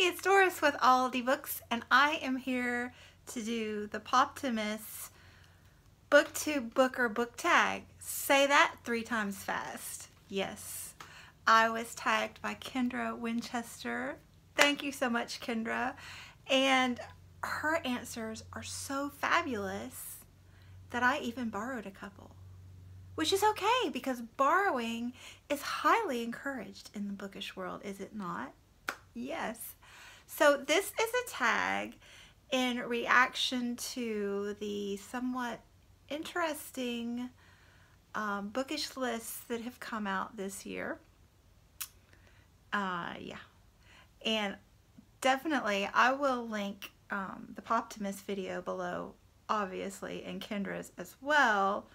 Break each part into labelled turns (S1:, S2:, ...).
S1: it's Doris with All the Books, and I am here to do the Poptimist BookTubeBooker book tag. Say that 3 times fast. Yes, I was tagged by Kendra Winchester. Thank you so much, Kendra. And her answers are so fabulous that I even borrowed a couple. Which is okay, because borrowing is highly encouraged in the bookish world, is it not? Yes. So this is a tag in reaction to the somewhat interesting bookish lists that have come out this year. Yeah. And definitely I will link the Poptimist video below, obviously, and Kendra's as well,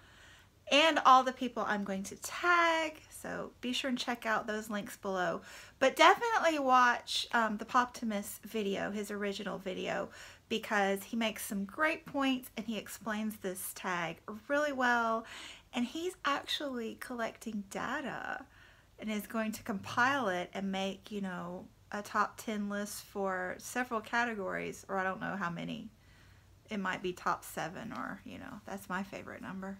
S1: and all the people I'm going to tag, so be sure and check out those links below. But definitely watch the Poptimist video, his original video, because he makes some great points and he explains this tag really well, and he's actually collecting data and is going to compile it and make, you know, a top 10 list for several categories, or I don't know how many. It might be top 7, or, you know, that's my favorite number.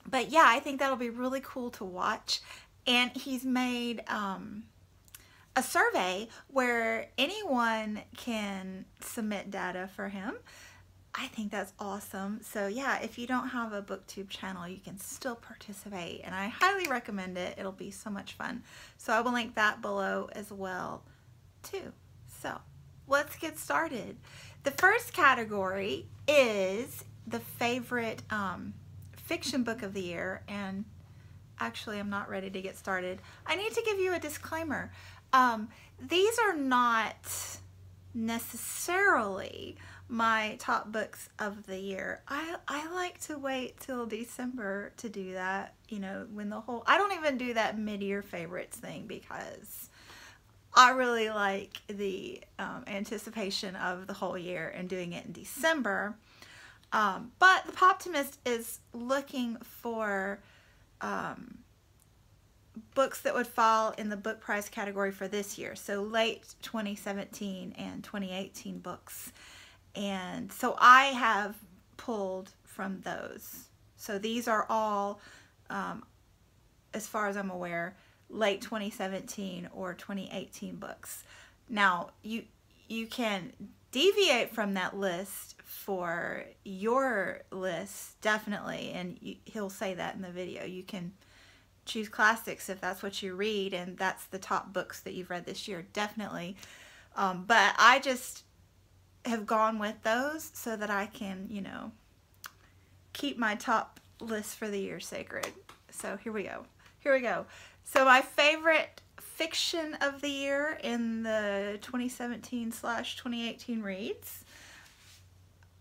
S1: But yeah, I think that'll be really cool to watch. And he's made a survey where anyone can submit data for him. I think that's awesome. So yeah, if you don't have a BookTube channel, you can still participate, and I highly recommend it. It'll be so much fun. So I will link that below as well too. So let's get started. The first category is the favorite fiction book of the year, and actually I'm not ready to get started. I need to give you a disclaimer. These are not necessarily my top books of the year. I like to wait till December to do that, you know, when the whole, I don't even do that mid-year favorites thing, because I really like the anticipation of the whole year and doing it in December. But the Poptimist is looking for books that would fall in the book prize category for this year. So late 2017 and 2018 books. And so I have pulled from those. So these are all, as far as I'm aware, late 2017 or 2018 books. Now, you can deviate from that list for your list, definitely, and he'll say that in the video. You can choose classics if that's what you read, and that's the top books that you've read this year, definitely. But I just have gone with those so that I can, you know, keep my top list for the year sacred. So here we go. Here we go. So my favorite fiction of the year in the 2017/2018 reads.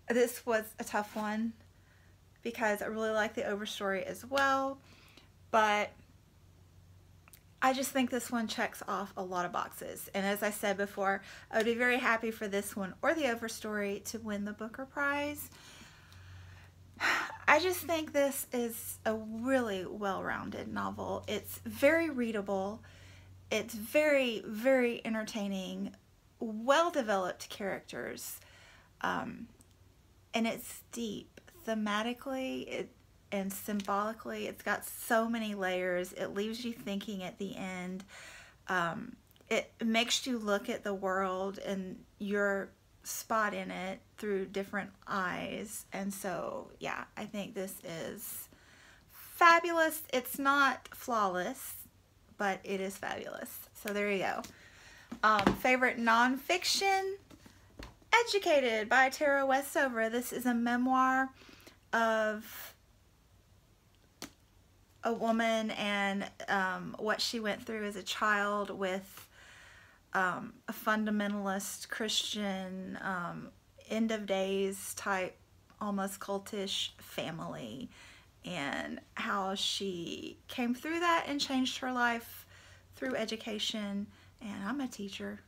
S1: This was a tough one because I really like the overstory as well, but I just think this one checks off a lot of boxes. And as I said before, I would be very happy for this one or the overstory to win the Booker Prize. I just think this is a really well-rounded novel. It's very readable. It's very, very entertaining, well-developed characters, and it's deep thematically and symbolically. It's got so many layers. It leaves you thinking at the end. It makes you look at the world and your spot in it through different eyes. And so yeah, I think this is fabulous. It's not flawless, but it is fabulous. So there you go. Favorite nonfiction, Educated by Tara Westover. This is a memoir of a woman and what she went through as a child with a fundamentalist Christian end of days type, almost cultish family, and how she came through that and changed her life through education. And I'm a teacher.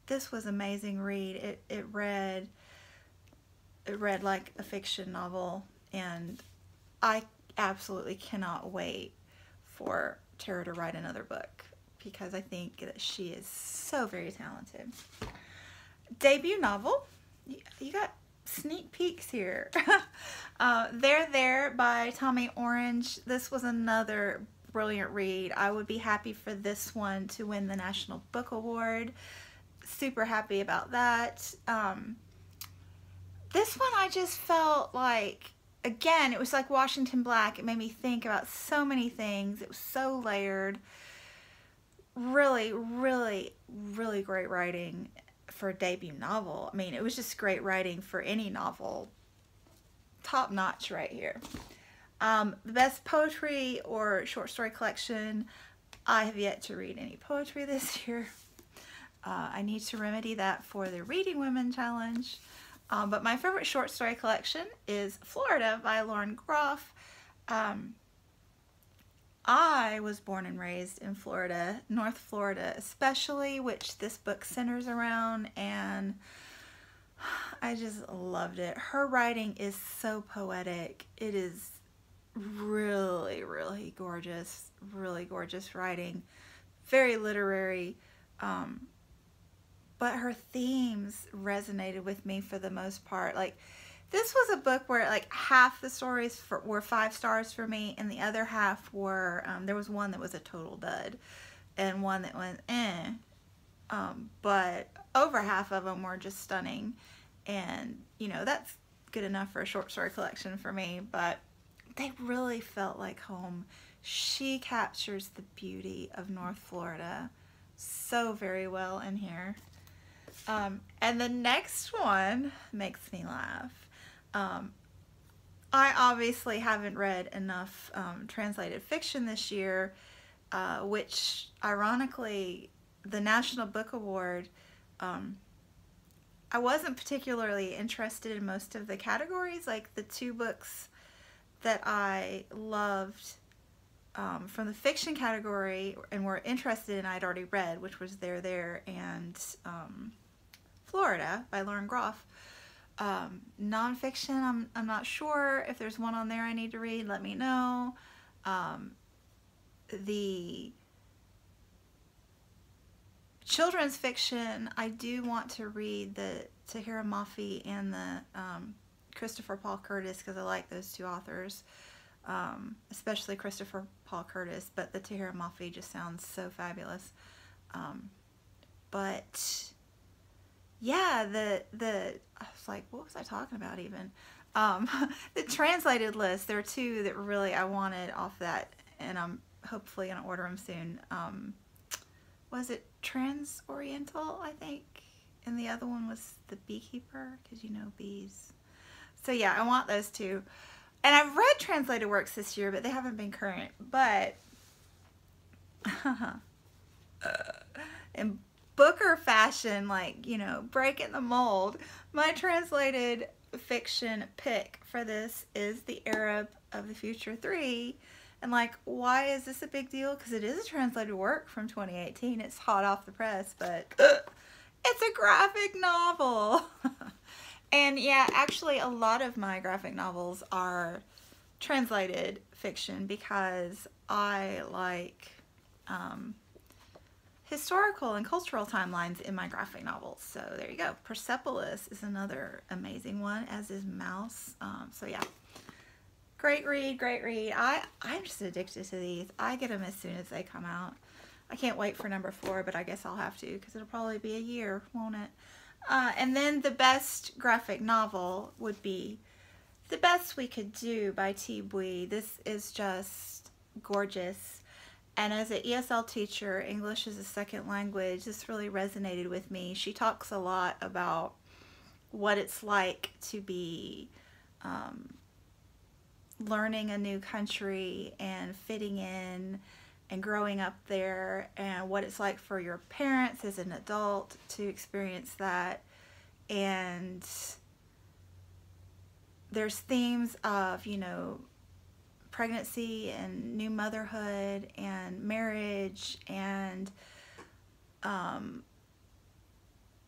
S1: This was an amazing read. It read like a fiction novel, and I absolutely cannot wait for Tara to write another book. because I think that she is so very talented. Debut novel. You got sneak peeks here. They're There by Tommy Orange. This was another brilliant read. I would be happy for this one to win the National Book Award. Super happy about that. This one I just felt like, again, it was like Washington Black. It made me think about so many things. It was so layered. Really, really, really great writing for a debut novel. I mean, it was just great writing for any novel. Top notch right here. The best poetry or short story collection. I have yet to read any poetry this year. I need to remedy that for the Reading Women Challenge. But my favorite short story collection is Florida by Lauren Groff. I was born and raised in Florida, North Florida especially, which this book centers around, and I just loved it. Her writing is so poetic. It is really, really gorgeous writing. Very literary, but her themes resonated with me for the most part. Like, this was a book where like half the stories were 5 stars for me, and the other half were, there was one that was a total dud, and one that went eh. But over half of them were just stunning, and you know, that's good enough for a short story collection for me, but they really felt like home. She captures the beauty of North Florida so very well in here. And the next one makes me laugh. I obviously haven't read enough translated fiction this year, which ironically, the National Book Award, I wasn't particularly interested in most of the categories. Like, the 2 books that I loved from the fiction category and were interested in, I'd already read, which was There and Florida by Lauren Groff. Nonfiction, I'm not sure if there's one on there I need to read. Let me know. The children's fiction, I do want to read the Tahira Mafi and the Christopher Paul Curtis, because I like those 2 authors, especially Christopher Paul Curtis, but the Tahira Mafi just sounds so fabulous. But yeah, I was like, what was I talking about even? The translated list, there are 2 that really I wanted off that, and I'm hopefully going to order them soon. Was it Trans-Oriental, I think? And the other one was The Beekeeper, because you know bees. So yeah, I want those 2. And I've read translated works this year, but they haven't been current. But in Booker fashion, like, you know, breaking the mold, my translated fiction pick for this is The Arab of the Future 3. And like, why is this a big deal? Because it is a translated work from 2018. It's hot off the press, but it's a graphic novel. And yeah, actually a lot of my graphic novels are translated fiction because I like historical and cultural timelines in my graphic novels. So there you go. Persepolis is another amazing one, as is Mouse. So yeah, great read, great read. I'm just addicted to these. I get them as soon as they come out. I can't wait for number 4, but I guess I'll have to, because it'll probably be a year, won't it? And then the best graphic novel would be The Best We Could Do by T. Bui. This is just gorgeous. And as an ESL teacher, English is a second language, this really resonated with me. She talks a lot about what it's like to be learning a new country and fitting in and growing up there, and what it's like for your parents as an adult to experience that. And there's themes of, you know, pregnancy and new motherhood and marriage and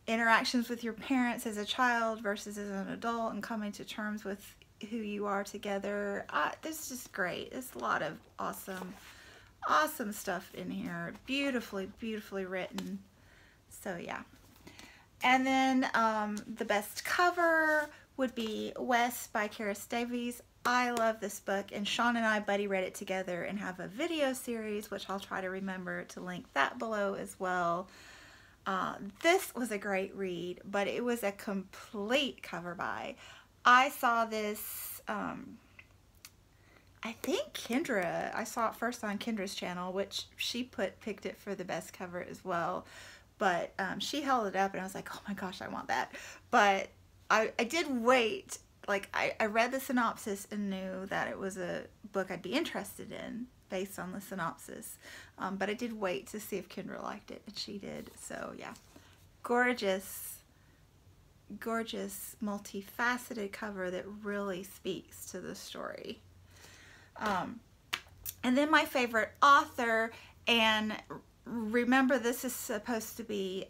S1: interactions with your parents as a child versus as an adult, and coming to terms with who you are together. This is just great. It's a lot of awesome Awesome stuff in here. Beautifully, beautifully written. So yeah. And then the best cover would be West by Karis Davies. I love this book, and Shawn and I buddy read it together and have a video series, which I'll try to remember to link that below as well. This was a great read, but it was a complete cover buy. I saw this, I think Kendra, I saw it first on Kendra's channel, which she picked it for the best cover as well. But she held it up and I was like, oh my gosh, I want that. But I did wait. Like, I read the synopsis and knew that it was a book I'd be interested in based on the synopsis. But I did wait to see if Kendra liked it, and she did. So yeah, gorgeous, gorgeous, multifaceted cover that really speaks to the story. And then my favorite author, and remember this is supposed to be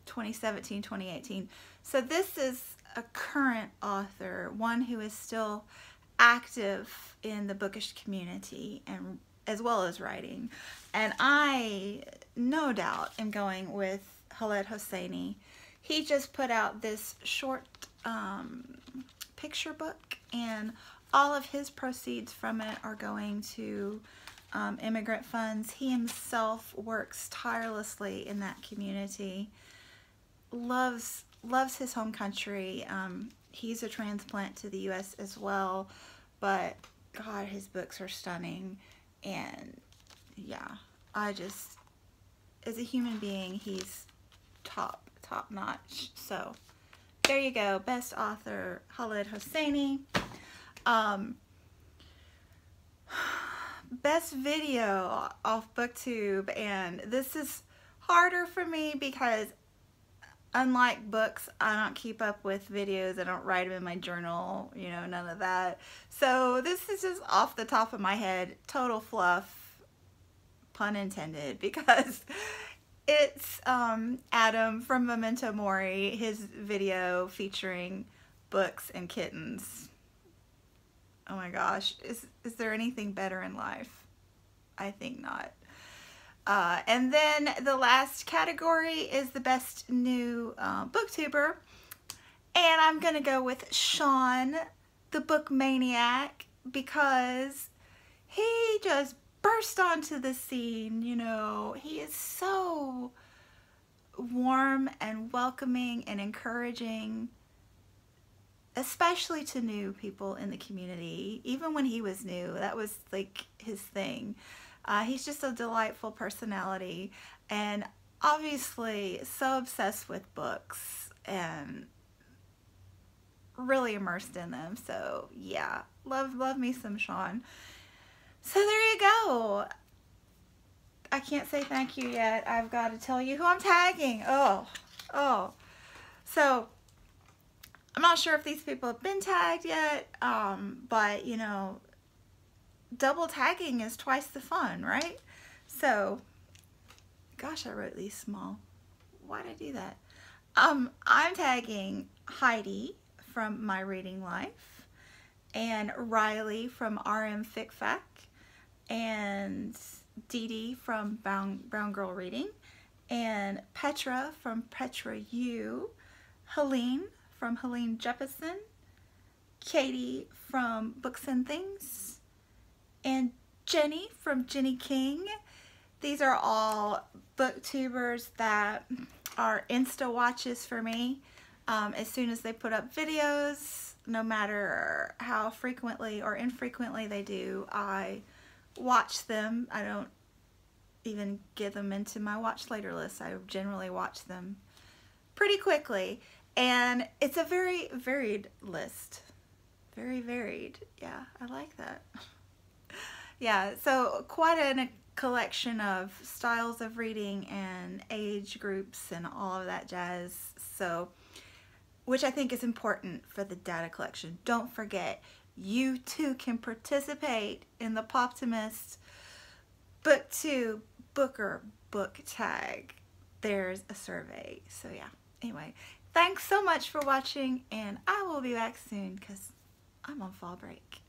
S1: 2017, 2018. So this is a current author, one who is still active in the bookish community and as well as writing. And I, no doubt, am going with Khaled Hosseini. He just put out this short picture book, and all of his proceeds from it are going to immigrant funds. He himself works tirelessly in that community, loves his home country. He's a transplant to the U.S. as well, but God, his books are stunning. And yeah, I just, as a human being, he's top notch. So there you go, best author Khaled Hosseini. Best video off BookTube, and this is harder for me because unlike books, I don't keep up with videos, I don't write them in my journal, you know, none of that. So this is just off the top of my head, total fluff, pun intended, because it's Adam from Momentomori, his video featuring books and kittens. Oh my gosh, is there anything better in life? I think not. And then the last category is the best new booktuber. And I'm going to go with Shawn, the book Maniac, because he just burst onto the scene, you know. He is so warm and welcoming and encouraging, especially to new people in the community. Even when he was new, that was like his thing. He's just a delightful personality, and obviously so obsessed with books and really immersed in them. So yeah, love me some Shawn. So there you go. I can't say thank you yet. I've got to tell you who I'm tagging. Oh. So I'm not sure if these people have been tagged yet, but you know, double tagging is twice the fun, right? So, gosh, I wrote these small. Why did I do that? I'm tagging Heidi from My Reading Life, and Riley from rmfickfack, and Didi from Brown Girl Reading, and Petra from Petra U, Helene from Helene Jeppesen, Katie from Books and Things, and Jenni from Jenni King. These are all booktubers that are insta watches for me. As soon as they put up videos, no matter how frequently or infrequently they do, I watch them. I don't even get them into my watch later list. I generally watch them pretty quickly. And it's a very varied list. Very varied. Yeah, I like that. Yeah, so quite a collection of styles of reading and age groups and all of that jazz. So, which I think is important for the data collection. Don't forget, you too can participate in the Poptimist BookTube Booker book tag. There's a survey. So yeah, anyway, thanks so much for watching, and I will be back soon because I'm on fall break.